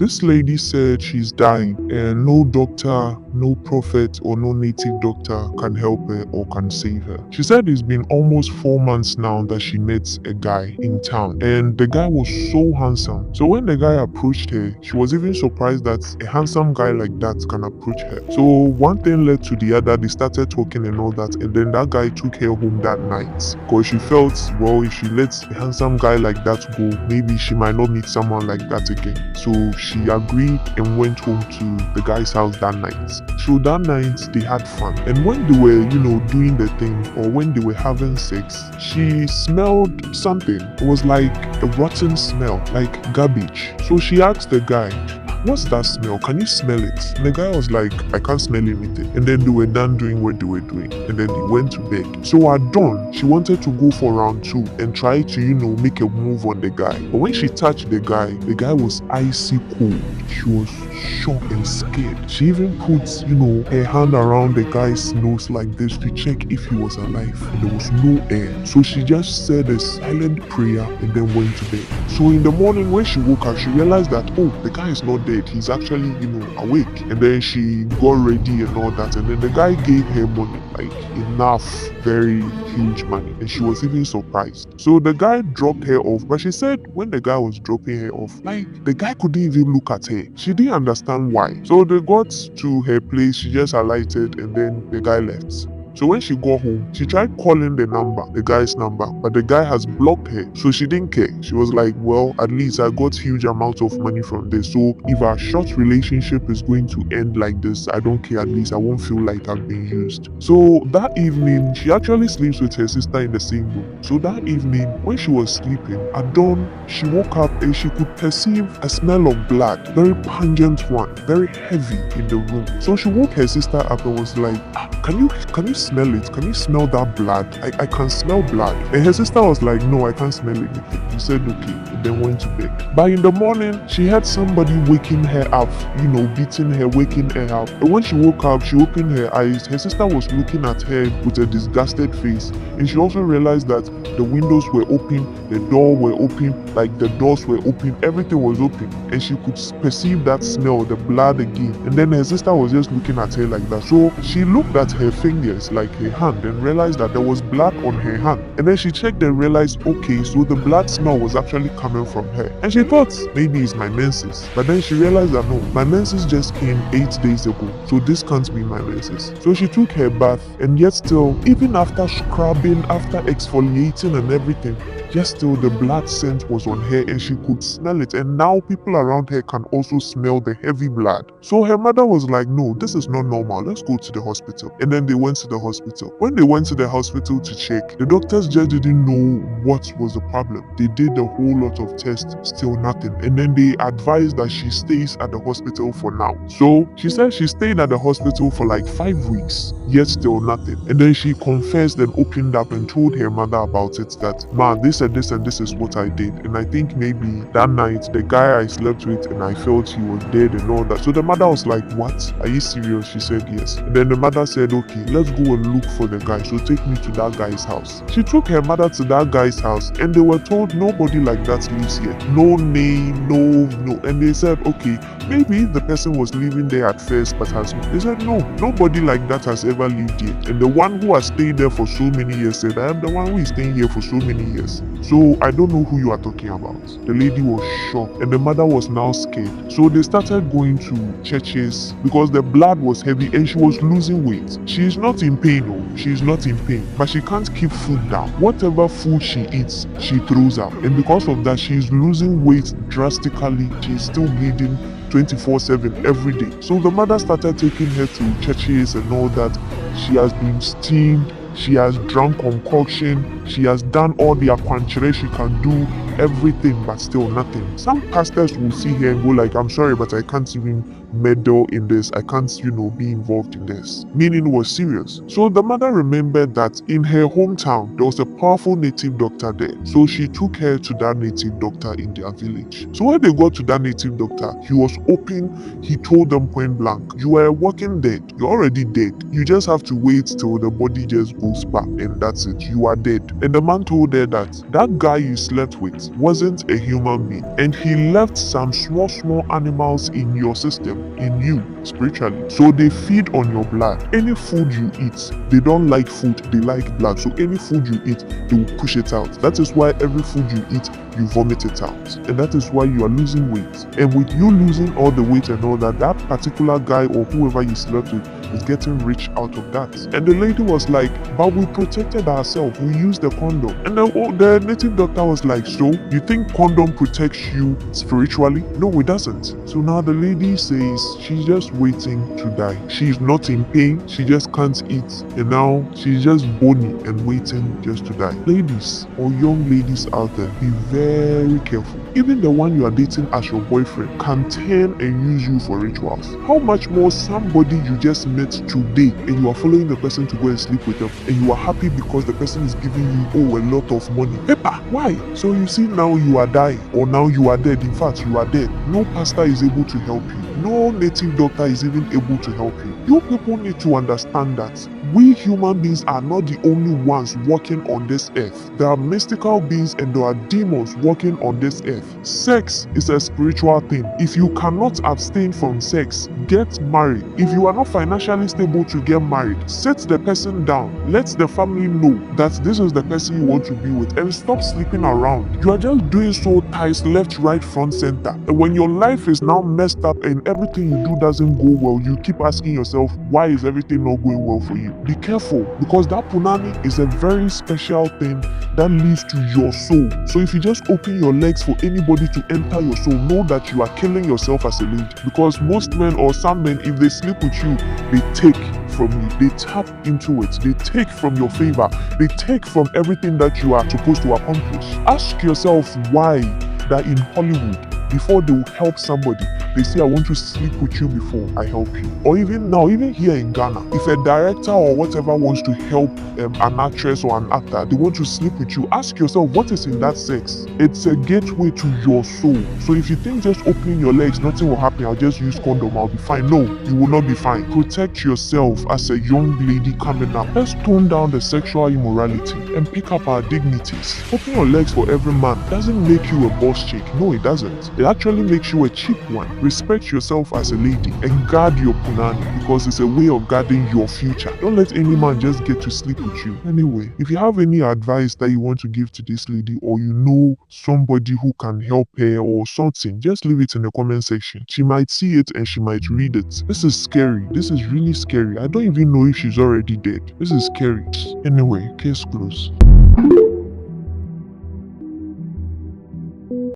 this lady said she's dying and no doctor, no prophet or no native doctor can help her or can save her. She said it's been almost 4 months now that she met a guy in town and the guy was so handsome. So when the guy approached her, she was even surprised that a handsome guy like that can approach her. So one thing led to the other, they started talking and all that, and then that guy took her home that night because she felt, well, if she lets a handsome guy like that go, maybe she might not meet someone like that again. So she agreed and went home to the guy's house that night. So that night they had fun, and when they were, doing the thing, or when they were having sex, she smelled something. It was like a rotten smell, like garbage. So she asked the guy, what's that smell? Can you smell it? And the guy was like, I can't smell anything. And then they were done doing what they were doing. And then they went to bed. So at dawn, she wanted to go for round 2 and try to, make a move on the guy. But when she touched the guy was icy cold. She was shocked and scared. She even put, her hand around the guy's nose like this to check if he was alive. And there was no air. So she just said a silent prayer and then went to bed. So in the morning when she woke up, she realized that, oh, the guy is not dead. He's actually, awake. And then she got ready and all that. And then the guy gave her money, like enough, very huge money. And she was even surprised. So the guy dropped her off. But she said when the guy was dropping her off, like the guy couldn't even look at her. She didn't understand why. So they got to her place. She just alighted and then the guy left. So when she got home, she tried calling the guy's number, but the guy has blocked her. So she didn't care. She was like, well, at least I got huge amounts of money from this. So if our short relationship is going to end like this, I don't care. At least I won't feel like I've been used. So that evening, she actually sleeps with her sister in the same room. So that evening, when she was sleeping, at dawn, she woke up and she could perceive a smell of blood, very pungent one, very heavy in the room. So she woke her sister up and was like, can you smell it? Can you smell that blood? I can smell blood. And her sister was like, no, I can't smell anything. She said, okay, and then went to bed. But in the morning, she had somebody waking her up, beating her, waking her up. And when she woke up, she opened her eyes. Her sister was looking at her with a disgusted face. And she also realized that the windows were open, the door were open, like the doors were open, everything was open. And she could perceive that smell, the blood again. And then her sister was just looking at her like that. So she looked at her fingers, like her hand, and realized that there was blood on her hand. And then she checked and realized, okay, so the blood smell was actually coming from her. And she thought maybe it's my menses. But then she realized that no, my menses just came 8 days ago. So this can't be my menses. So she took her bath, and yet still, even after scrubbing, after exfoliating and everything, yet still the blood scent was on her and she could smell it, and now people around her can also smell the heavy blood. So her mother was like, no, this is not normal, let's go to the hospital. And then they went to the hospital. When they went to the hospital to check, the doctors just didn't know what was the problem. They did a whole lot of tests, still nothing. And then they advised that she stays at the hospital for now. So she said she stayed at the hospital for like 5 weeks, yet still nothing. And then she confessed and opened up and told her mother about it, that, ma, this and this is what I did. And I think maybe that night the guy I slept with and I felt he was dead and all that. So the mother was like, what? Are you serious? She said yes. And then the mother said, okay, let's go and look for the guy. So take me to that guy's house. She took her mother to that guy's house and they were told nobody like that lives here. No name, no. And they said, okay, maybe the person was living there at first but has moved. They said, no, nobody like that has ever lived here. And the one who has stayed there for so many years said, I am the one who is staying here for so many years. So I don't know who you are talking about. The lady was shocked and the mother was now scared. So they started going to churches because the blood was heavy and she was losing weight. She is not in pain, oh, she is not in pain, but she can't keep food down. Whatever food she eats, she throws out. And because of that, she is losing weight drastically. She is still bleeding 24/7 every day. So the mother started taking her to churches and all that. She has been steamed, she has drunk concoction, she has done all the aquanchere she can do, everything, but still nothing. Some pastors will see her and go like, I'm sorry, but I can't even meddle in this. I can't, be involved in this. Meaning it was serious. So the mother remembered that in her hometown, there was a powerful native doctor there. So she took her to that native doctor in their village. So when they got to that native doctor, he was open. He told them point blank, you are a walking dead. You're already dead. You just have to wait till the body just goes back and that's it. You are dead. And the man told her that guy you slept with, that wasn't a human being, and he left some small animals in your system, in you, spiritually. So they feed on your blood. Any food you eat, they don't like food, they like blood. So any food you eat, they will push it out. That is why every food you eat, you vomit it out. And that is why you are losing weight. And with you losing all the weight and all that, that particular guy or whoever you slept with is getting rich out of that. And the lady was like, but we protected ourselves, we used the condom. And the native doctor was like, so you think condom protects you spiritually? No, it doesn't. So now the lady says she's just waiting to die. She's not in pain, she just can't eat, and now she's just bony and waiting just to die. Ladies or young ladies out there, be very careful. Even the one you are dating as your boyfriend can turn and use you for rituals. How much more somebody you just met today and you are following the person to go and sleep with them, and you are happy because the person is giving you a lot of money. Pepper, why? So you see, now you are dying, or now you are dead. In fact, you are dead. No pastor is able to help you. No native doctor is even able to help you. You people need to understand that we human beings are not the only ones walking on this earth. There are mystical beings and there are demons walking on this earth. Sex is a spiritual thing. If you cannot abstain from sex, get married. If you are not financially stable to get married, sit the person down. Let the family know that this is the person you want to be with, and stop sleeping around. You are just doing so ties left, right, front, center. And when your life is now messed up and everything you do doesn't go well, you keep asking yourself, why is everything not going well for you? Be careful, because that punani is a very special thing that leads to your soul. So if you just open your legs for anybody to enter your soul, know that you are killing yourself as a lady. Because most men or some men, if they sleep with you, they take from you, they tap into it, they take from your favor, they take from everything that you are supposed to accomplish. Ask yourself why that in Hollywood, before they will help somebody, they say, I want to sleep with you before I help you. Or even now, even here in Ghana, if a director or whatever wants to help an actress or an actor, they want to sleep with you, ask yourself, what is in that sex? It's a gateway to your soul. So if you think just opening your legs, nothing will happen, I'll just use condom, I'll be fine. No, you will not be fine. Protect yourself as a young lady coming up. Let's tone down the sexual immorality and pick up our dignities. Opening your legs for every man doesn't make you a boss chick. No, it doesn't. It actually makes you a cheap one. Respect yourself as a lady and guard your punani, because it's a way of guarding your future. Don't let any man just get to sleep with you. Anyway, if you have any advice that you want to give to this lady, or you know somebody who can help her or something, just leave it in the comment section. She might see it and she might read it. This is scary. This is really scary. I don't even know if she's already dead. This is scary. Anyway, case closed.